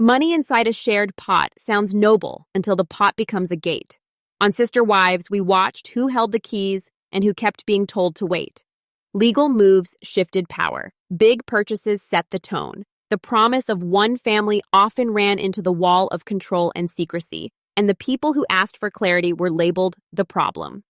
Money inside a shared pot sounds noble until the pot becomes a gate. On Sister Wives, we watched who held the keys and who kept being told to wait. Legal moves shifted power. Big purchases set the tone. The promise of one family often ran into the wall of control and secrecy, and the people who asked for clarity were labeled the problem.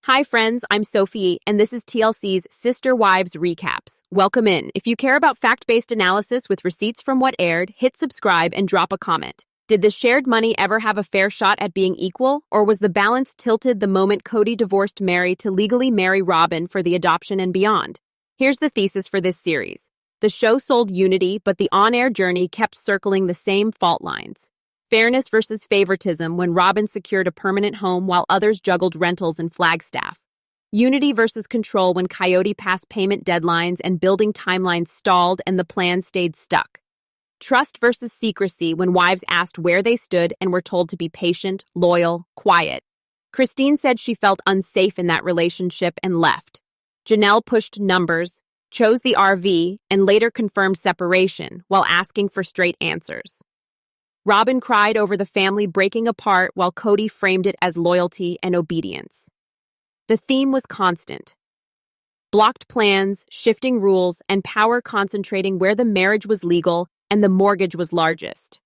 Hi friends, I'm Sophie, and this is TLC's Sister Wives Recaps. Welcome in. If you care about fact-based analysis with receipts from what aired, hit subscribe and drop a comment. Did the shared money ever have a fair shot at being equal, or was the balance tilted the moment Kody divorced Meri to legally marry Robyn for the adoption and beyond? Here's the thesis for this series. The show sold unity, but the on-air journey kept circling the same fault lines. Fairness versus favoritism when Robyn secured a permanent home while others juggled rentals in Flagstaff. Unity versus control when Coyote Pass payment deadlines and building timelines stalled and the plan stayed stuck. Trust versus secrecy when wives asked where they stood and were told to be patient, loyal, quiet. Christine said she felt unsafe in that relationship and left. Janelle pushed numbers, chose the RV, and later confirmed separation while asking for straight answers. Robyn cried over the family breaking apart while Kody framed it as loyalty and obedience. The theme was constant. Blocked plans, shifting rules, and power concentrating where the marriage was legal and the mortgage was largest.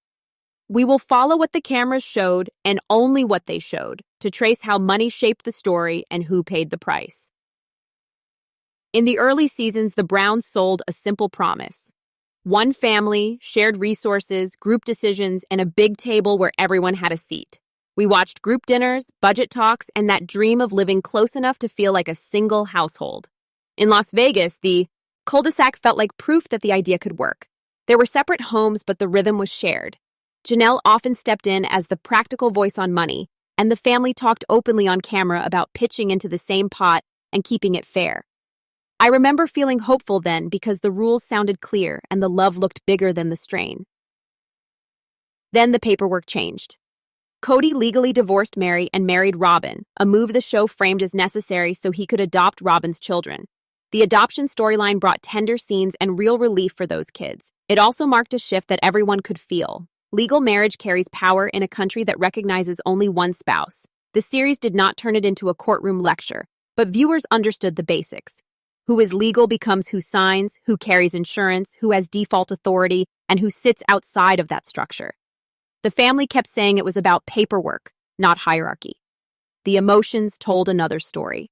We will follow what the cameras showed and only what they showed to trace how money shaped the story and who paid the price. In the early seasons, the Browns sold a simple promise. One family, shared resources, group decisions, and a big table where everyone had a seat. We watched group dinners, budget talks, and that dream of living close enough to feel like a single household. In Las Vegas, the cul-de-sac felt like proof that the idea could work. There were separate homes, but the rhythm was shared. Janelle often stepped in as the practical voice on money, and the family talked openly on camera about pitching into the same pot and keeping it fair. I remember feeling hopeful then because the rules sounded clear and the love looked bigger than the strain. Then the paperwork changed. Kody legally divorced Meri and married Robyn, a move the show framed as necessary so he could adopt Robyn's children. The adoption storyline brought tender scenes and real relief for those kids. It also marked a shift that everyone could feel. Legal marriage carries power in a country that recognizes only one spouse. The series did not turn it into a courtroom lecture, but viewers understood the basics. Who is legal becomes who signs, who carries insurance, who has default authority, and who sits outside of that structure. The family kept saying it was about paperwork, not hierarchy. The emotions told another story.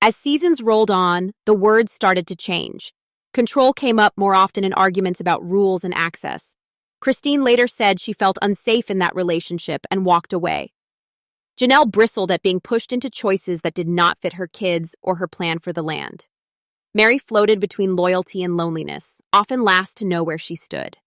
As seasons rolled on, the words started to change. Control came up more often in arguments about rules and access. Christine later said she felt unsafe in that relationship and walked away. Janelle bristled at being pushed into choices that did not fit her kids or her plan for the land. Meri floated between loyalty and loneliness, often last to know where she stood.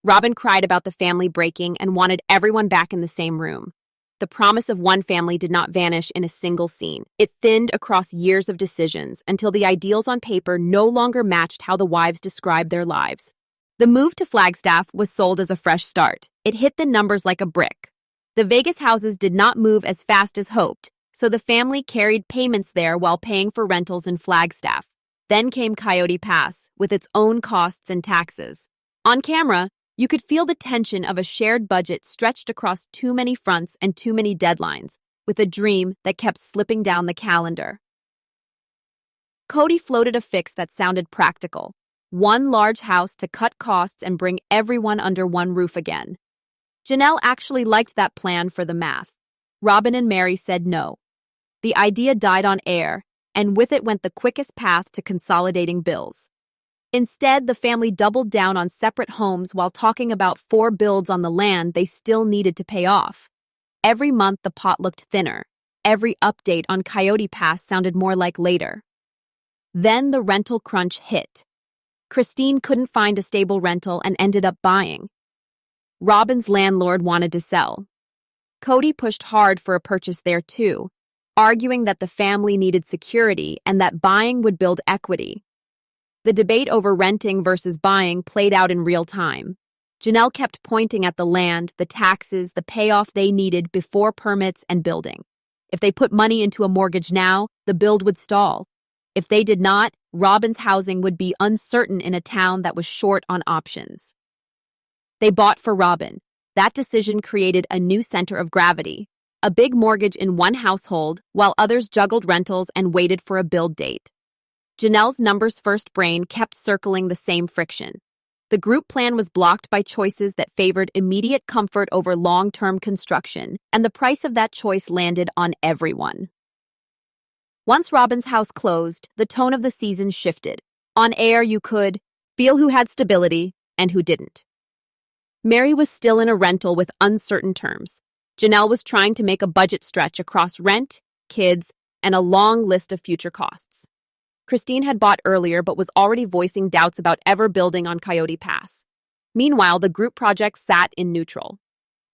Robyn cried about the family breaking and wanted everyone back in the same room. The promise of one family did not vanish in a single scene. It thinned across years of decisions until the ideals on paper no longer matched how the wives described their lives. The move to Flagstaff was sold as a fresh start. It hit the numbers like a brick. The Vegas houses did not move as fast as hoped, so the family carried payments there while paying for rentals in Flagstaff. Then came Coyote Pass, with its own costs and taxes. On camera, you could feel the tension of a shared budget stretched across too many fronts and too many deadlines, with a dream that kept slipping down the calendar. Kody floated a fix that sounded practical. One large house to cut costs and bring everyone under one roof again. Janelle actually liked that plan for the math. Robyn and Meri said no. The idea died on air, and with it went the quickest path to consolidating bills. Instead, the family doubled down on separate homes while talking about 4 builds on the land they still needed to pay off. Every month, the pot looked thinner. Every update on Coyote Pass sounded more like later. Then the rental crunch hit. Christine couldn't find a stable rental and ended up buying. Robyn's landlord wanted to sell. Kody pushed hard for a purchase there too, arguing that the family needed security and that buying would build equity. The debate over renting versus buying played out in real time. Janelle kept pointing at the land, the taxes, the payoff they needed before permits and building. If they put money into a mortgage now, the build would stall. If they did not, Robyn's housing would be uncertain in a town that was short on options. They bought for Robyn. That decision created a new center of gravity. A big mortgage in one household, while others juggled rentals and waited for a build date. Janelle's numbers-first brain kept circling the same friction. The group plan was blocked by choices that favored immediate comfort over long-term construction, and the price of that choice landed on everyone. Once Robyn's house closed, the tone of the season shifted. On air, you could feel who had stability and who didn't. Meri was still in a rental with uncertain terms. Janelle was trying to make a budget stretch across rent, kids, and a long list of future costs. Christine had bought earlier but was already voicing doubts about ever building on Coyote Pass. Meanwhile, the group project sat in neutral.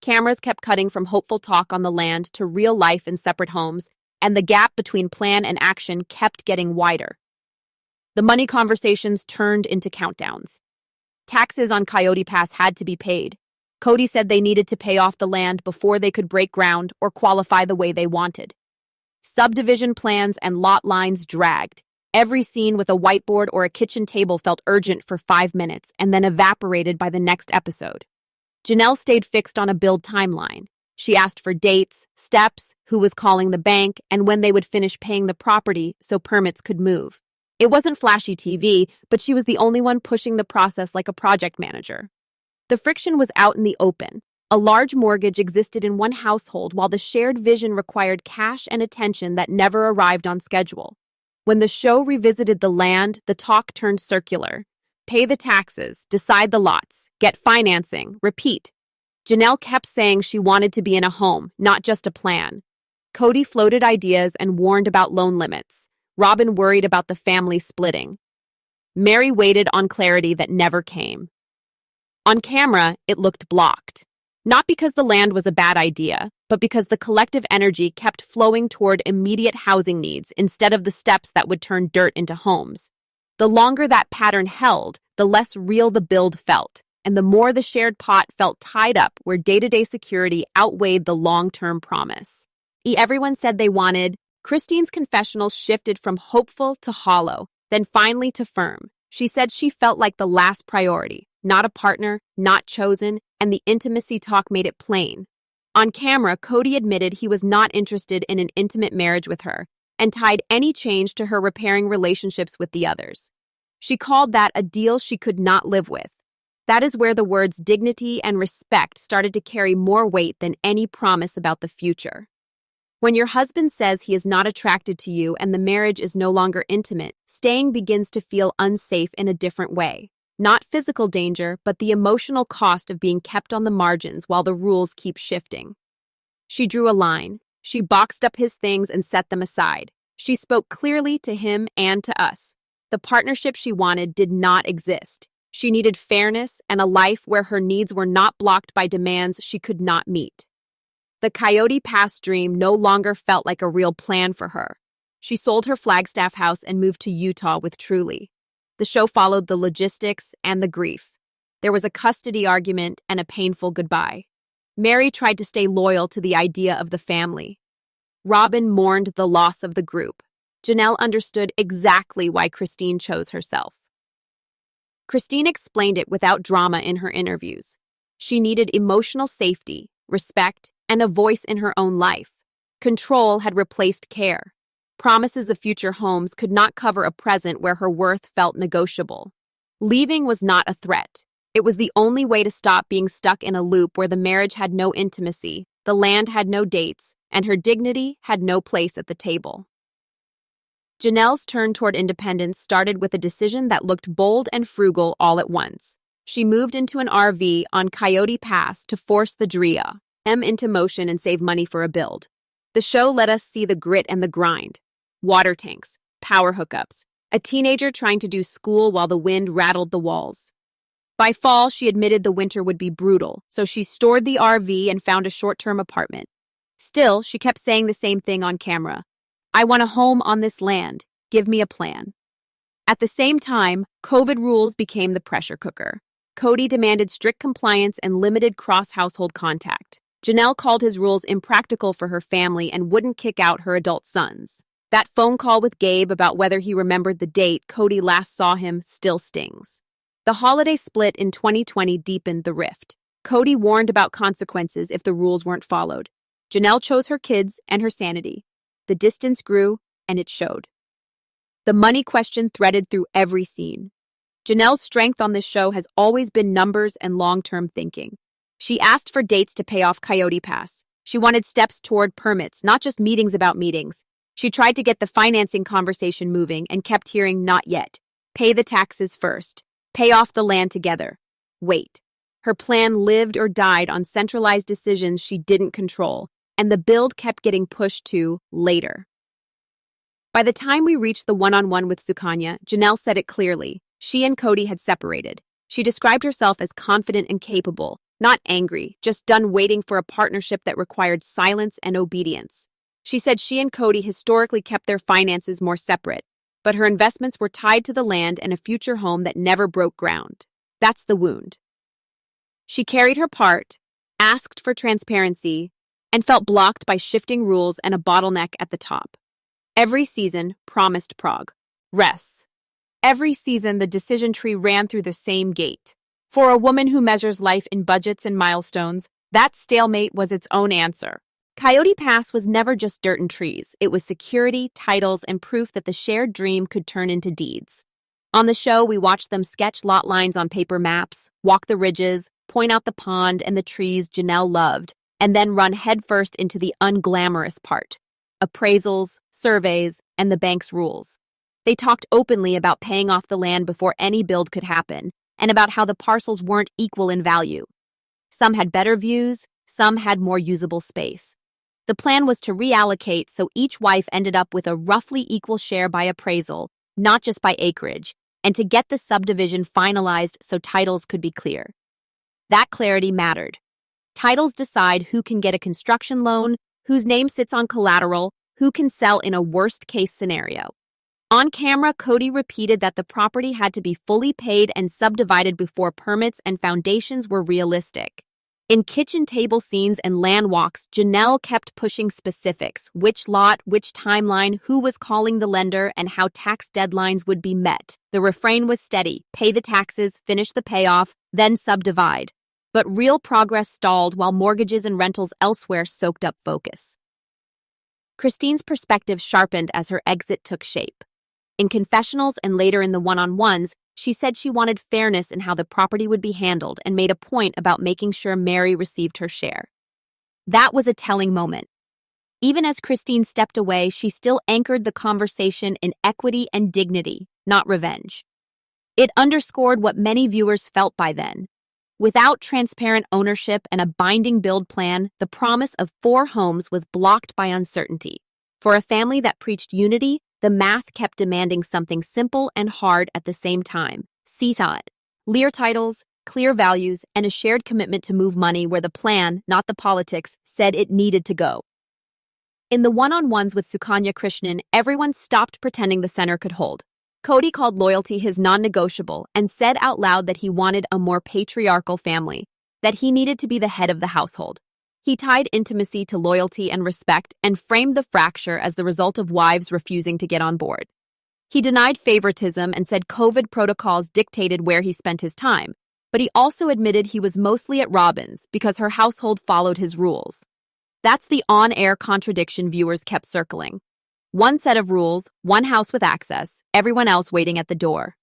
Cameras kept cutting from hopeful talk on the land to real life in separate homes, and the gap between plan and action kept getting wider. The money conversations turned into countdowns. Taxes on Coyote Pass had to be paid. Kody said they needed to pay off the land before they could break ground or qualify the way they wanted. Subdivision plans and lot lines dragged. Every scene with a whiteboard or a kitchen table felt urgent for 5 minutes and then evaporated by the next episode. Janelle stayed fixed on a build timeline. She asked for dates, steps, who was calling the bank, and when they would finish paying the property so permits could move. It wasn't flashy TV, but she was the only one pushing the process like a project manager. The friction was out in the open. A large mortgage existed in one household while the shared vision required cash and attention that never arrived on schedule. When the show revisited the land, the talk turned circular. Pay the taxes, decide the lots, get financing, repeat. Janelle kept saying she wanted to be in a home, not just a plan. Kody floated ideas and warned about loan limits. Robyn worried about the family splitting. Meri waited on clarity that never came. On camera, it looked blocked. Not because the land was a bad idea, but because the collective energy kept flowing toward immediate housing needs instead of the steps that would turn dirt into homes. The longer that pattern held, the less real the build felt, and the more the shared pot felt tied up where day-to-day security outweighed the long-term promise. Everyone said they wanted. Christine's confessionals shifted from hopeful to hollow, then finally to firm. She said she felt like the last priority, not a partner, not chosen, and the intimacy talk made it plain. On camera, Kody admitted he was not interested in an intimate marriage with her and tied any change to her repairing relationships with the others. She called that a deal she could not live with. That is where the words dignity and respect started to carry more weight than any promise about the future. When your husband says he is not attracted to you and the marriage is no longer intimate, staying begins to feel unsafe in a different way. Not physical danger, but the emotional cost of being kept on the margins while the rules keep shifting. She drew a line. She boxed up his things and set them aside. She spoke clearly to him and to us. The partnership she wanted did not exist. She needed fairness and a life where her needs were not blocked by demands she could not meet. The Coyote Pass dream no longer felt like a real plan for her. She sold her Flagstaff house and moved to Utah with Truly. The show followed the logistics and the grief. There was a custody argument and a painful goodbye. Meri tried to stay loyal to the idea of the family. Robyn mourned the loss of the group. Janelle understood exactly why Christine chose herself. Christine explained it without drama in her interviews. She needed emotional safety, respect, and a voice in her own life. Control had replaced care. Promises of future homes could not cover a present where her worth felt negotiable. Leaving was not a threat. It was the only way to stop being stuck in a loop where the marriage had no intimacy, the land had no dates, and her dignity had no place at the table. Janelle's turn toward independence started with a decision that looked bold and frugal all at once. She moved into an RV on Coyote Pass to force the Drea into motion and save money for a build. The show let us see the grit and the grind. Water tanks, power hookups, a teenager trying to do school while the wind rattled the walls. By fall, she admitted the winter would be brutal, so she stored the RV and found a short-term apartment. Still, she kept saying the same thing on camera. I want a home on this land. Give me a plan. At the same time, COVID rules became the pressure cooker. Kody demanded strict compliance and limited cross-household contact. Janelle called his rules impractical for her family and wouldn't kick out her adult sons. That phone call with Gabe about whether he remembered the date Kody last saw him still stings. The holiday split in 2020 deepened the rift. Kody warned about consequences if the rules weren't followed. Janelle chose her kids and her sanity. The distance grew, and it showed. The money question threaded through every scene. Janelle's strength on this show has always been numbers and long-term thinking. She asked for dates to pay off Coyote Pass. She wanted steps toward permits, not just meetings about meetings. She tried to get the financing conversation moving and kept hearing not yet. Pay the taxes first. Pay off the land together. Wait. Her plan lived or died on centralized decisions she didn't control, and the build kept getting pushed to later. By the time we reached the one-on-one with Sukanya, Janelle said it clearly. She and Kody had separated. She described herself as confident and capable, not angry, just done waiting for a partnership that required silence and obedience. She said she and Kody historically kept their finances more separate, but her investments were tied to the land and a future home that never broke ground. That's the wound. She carried her part, asked for transparency, and felt blocked by shifting rules and a bottleneck at the top. Every season promised progress. Every season, the decision tree ran through the same gate. For a woman who measures life in budgets and milestones, that stalemate was its own answer. Coyote Pass was never just dirt and trees. It was security, titles, and proof that the shared dream could turn into deeds. On the show, we watched them sketch lot lines on paper maps, walk the ridges, point out the pond and the trees Janelle loved, and then run headfirst into the unglamorous part: appraisals, surveys, and the bank's rules. They talked openly about paying off the land before any build could happen, and about how the parcels weren't equal in value. Some had better views, some had more usable space. The plan was to reallocate so each wife ended up with a roughly equal share by appraisal, not just by acreage, and to get the subdivision finalized so titles could be clear. That clarity mattered. Titles decide who can get a construction loan, whose name sits on collateral, who can sell in a worst-case scenario. On camera, Kody repeated that the property had to be fully paid and subdivided before permits and foundations were realistic. In kitchen table scenes and land walks, Janelle kept pushing specifics: which lot, which timeline, who was calling the lender, and how tax deadlines would be met. The refrain was steady: pay the taxes, finish the payoff, then subdivide. But real progress stalled while mortgages and rentals elsewhere soaked up focus. Christine's perspective sharpened as her exit took shape. In confessionals and later in the one-on-ones, she said she wanted fairness in how the property would be handled and made a point about making sure Meri received her share. That was a telling moment. Even as Christine stepped away, she still anchored the conversation in equity and dignity, not revenge. It underscored what many viewers felt by then. Without transparent ownership and a binding build plan, the promise of 4 homes was blocked by uncertainty. For a family that preached unity, the math kept demanding something simple and hard at the same time. Seesaw it. Clear titles, clear values, and a shared commitment to move money where the plan, not the politics, said it needed to go. In the one-on-ones with Sukanya Krishnan, everyone stopped pretending the center could hold. Kody called loyalty his non-negotiable and said out loud that he wanted a more patriarchal family, that he needed to be the head of the household. He tied intimacy to loyalty and respect and framed the fracture as the result of wives refusing to get on board. He denied favoritism and said COVID protocols dictated where he spent his time, but he also admitted he was mostly at Robyn's because her household followed his rules. That's the on-air contradiction viewers kept circling. One set of rules, one house with access, everyone else waiting at the door.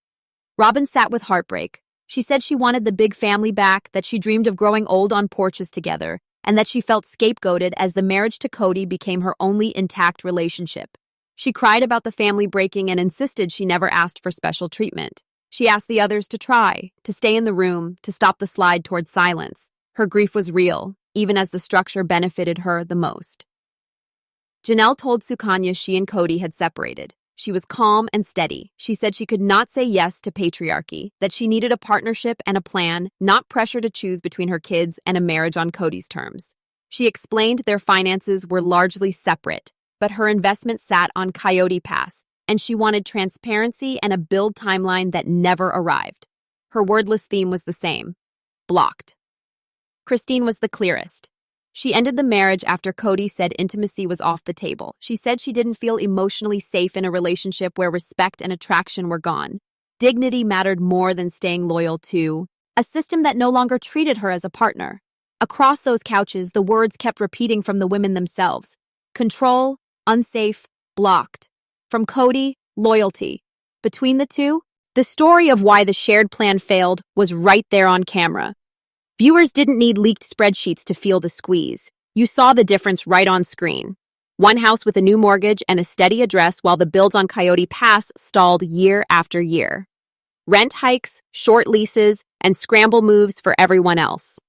Robyn sat with heartbreak. She said she wanted the big family back, that she dreamed of growing old on porches together, and that she felt scapegoated as the marriage to Kody became her only intact relationship. She cried about the family breaking and insisted she never asked for special treatment. She asked the others to try, to stay in the room, to stop the slide towards silence. Her grief was real, even as the structure benefited her the most. Janelle told Sukanya she and Kody had separated. She was calm and steady. She said she could not say yes to patriarchy, that she needed a partnership and a plan, not pressure to choose between her kids and a marriage on Kody's terms. She explained their finances were largely separate, but her investment sat on Coyote Pass, and she wanted transparency and a build timeline that never arrived. Her wordless theme was the same: blocked. Christine was the clearest. She ended the marriage after Kody said intimacy was off the table. She said she didn't feel emotionally safe in a relationship where respect and attraction were gone. Dignity mattered more than staying loyal to a system that no longer treated her as a partner. Across those couches, the words kept repeating from the women themselves. Control, unsafe, blocked. From Kody, loyalty. Between the two, the story of why the shared plan failed was right there on camera. Viewers didn't need leaked spreadsheets to feel the squeeze. You saw the difference right on screen. One house with a new mortgage and a steady address while the builds on Coyote Pass stalled year after year. Rent hikes, short leases, and scramble moves for everyone else.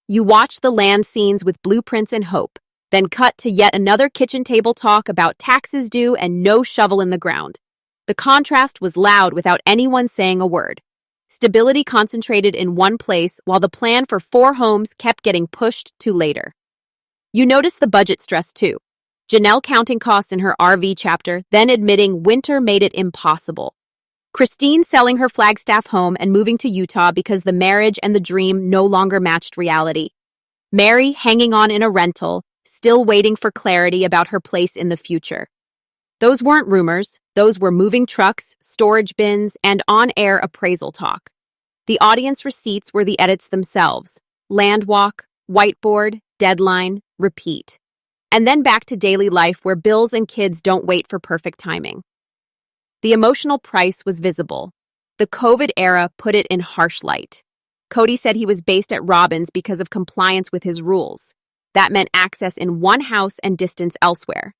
You watch the land scenes with blueprints and hope, then cut to yet another kitchen table talk about taxes due and no shovel in the ground. The contrast was loud without anyone saying a word. Stability concentrated in one place while the plan for 4 homes kept getting pushed to later. You noticed the budget stress too. Janelle counting costs in her RV chapter, then admitting winter made it impossible. Christine selling her Flagstaff home and moving to Utah because the marriage and the dream no longer matched reality. Meri hanging on in a rental, still waiting for clarity about her place in the future. Those weren't rumors, those were moving trucks, storage bins, and on-air appraisal talk. The audience receipts were the edits themselves. Land walk, whiteboard, deadline, repeat. And then back to daily life where bills and kids don't wait for perfect timing. The emotional price was visible. The COVID era put it in harsh light. Kody said he was based at Robyn's because of compliance with his rules. That meant access in one house and distance elsewhere.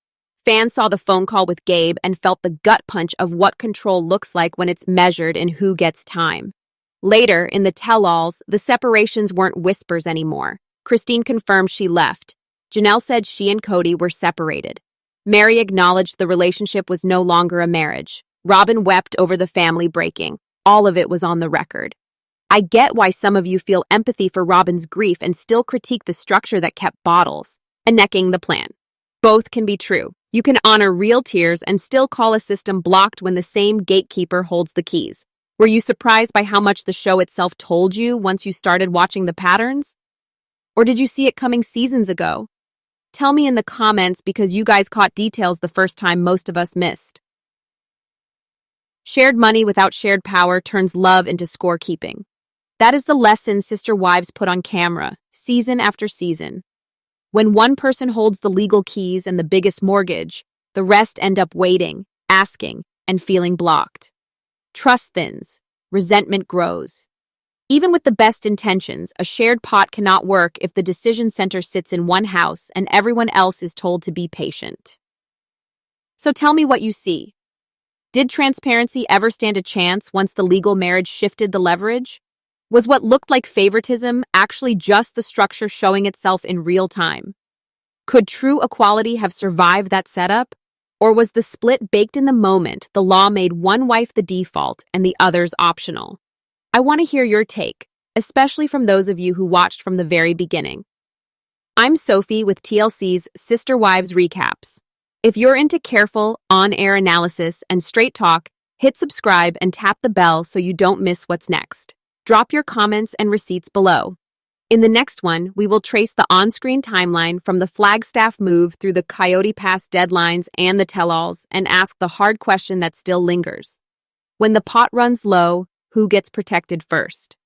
Fans saw the phone call with Gabe and felt the gut punch of what control looks like when it's measured in who gets time. Later, in the tell-alls, the separations weren't whispers anymore. Christine confirmed she left. Janelle said she and Kody were separated. Meri acknowledged the relationship was no longer a marriage. Robyn wept over the family breaking. All of it was on the record. I get why some of you feel empathy for Robyn's grief and still critique the structure that kept bottles and necking the plan. Both can be true. You can honor real tears and still call a system blocked when the same gatekeeper holds the keys. Were you surprised by how much the show itself told you once you started watching the patterns? Or did you see it coming seasons ago? Tell me in the comments because you guys caught details the first time most of us missed. Shared money without shared power turns love into scorekeeping. That is the lesson Sister Wives put on camera, season after season. When one person holds the legal keys and the biggest mortgage, the rest end up waiting, asking, and feeling blocked. Trust thins, resentment grows. Even with the best intentions, a shared pot cannot work if the decision center sits in one house and everyone else is told to be patient. So tell me what you see. Did transparency ever stand a chance once the legal marriage shifted the leverage? Was what looked like favoritism actually just the structure showing itself in real time? Could true equality have survived that setup? Or was the split baked in the moment the law made one wife the default and the others optional? I want to hear your take, especially from those of you who watched from the very beginning. I'm Sophie with TLC's Sister Wives Recaps. If you're into careful, on-air analysis and straight talk, hit subscribe and tap the bell so you don't miss what's next. Drop your comments and receipts below. In the next one, we will trace the on-screen timeline from the Flagstaff move through the Coyote Pass deadlines and the tell-alls and ask the hard question that still lingers. When the pot runs low, who gets protected first?